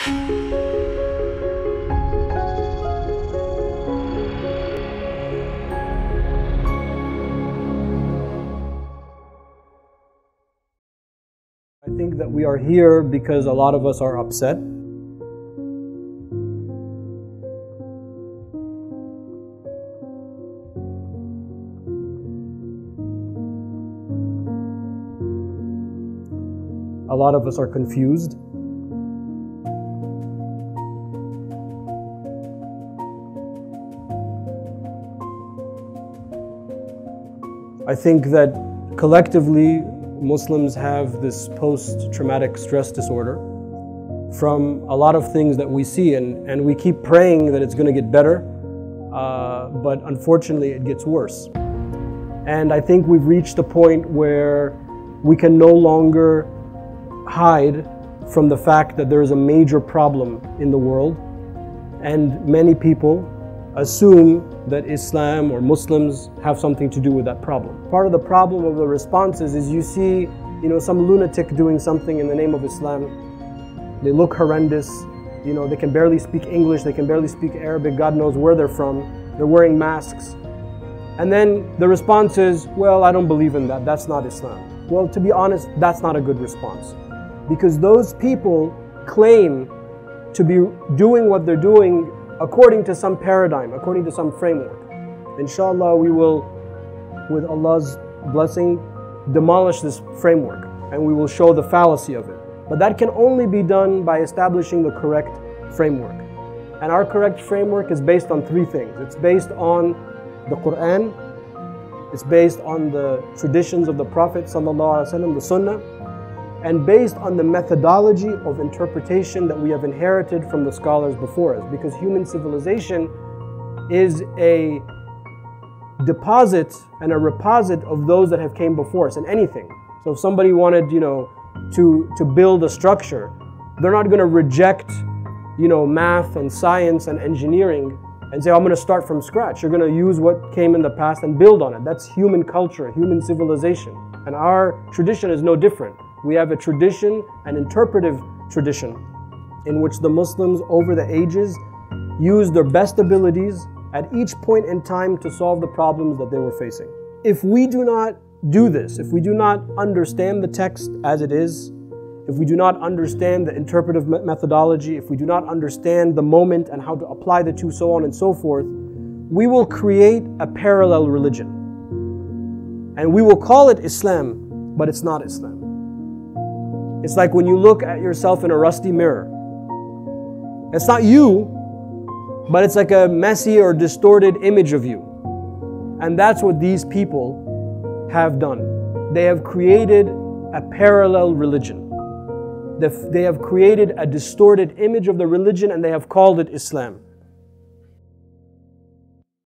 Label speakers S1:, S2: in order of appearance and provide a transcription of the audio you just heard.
S1: I think that we are here because a lot of us are upset. A lot of us are confused. I think that collectively Muslims have this post-traumatic stress disorder from a lot of things that we see, and we keep praying that it's going to get better, but unfortunately it gets worse. And I think we've reached a point where we can no longer hide from the fact that there is a major problem in the world, and many people assume that Islam or Muslims have something to do with that problem. Part of the problem of the responses is you see, some lunatic doing something in the name of Islam. They look horrendous, they can barely speak English, they can barely speak Arabic, God knows where they're from, they're wearing masks. And then the response is, well, I don't believe in that, that's not Islam. Well, to be honest, that's not a good response. Because those people claim to be doing what they're doing according to some paradigm, according to some framework. Inshallah, we will, with Allah's blessing, demolish this framework, and we will show the fallacy of it. But that can only be done by establishing the correct framework. And our correct framework is based on three things. It's based on the Quran, it's based on the traditions of the Prophet ﷺ, the Sunnah, and based on the methodology of interpretation that we have inherited from the scholars before us. Because human civilization is a deposit and a reposit of those that have came before us in anything. So if somebody wanted, to build a structure, they're not going to reject, math and science and engineering and say, I'm going to start from scratch. You're going to use what came in the past and build on it. That's human culture, human civilization. And our tradition is no different. We have a tradition, an interpretive tradition, in which the Muslims over the ages used their best abilities at each point in time to solve the problems that they were facing. If we do not do this, if we do not understand the text as it is, if we do not understand the interpretive methodology, if we do not understand the moment and how to apply the two, so on and so forth, we will create a parallel religion. And we will call it Islam, but it's not Islam. It's like when you look at yourself in a rusty mirror. It's not you, but it's like a messy or distorted image of you. And that's what these people have done. They have created a parallel religion. They have created a distorted image of the religion, and they have called it Islam.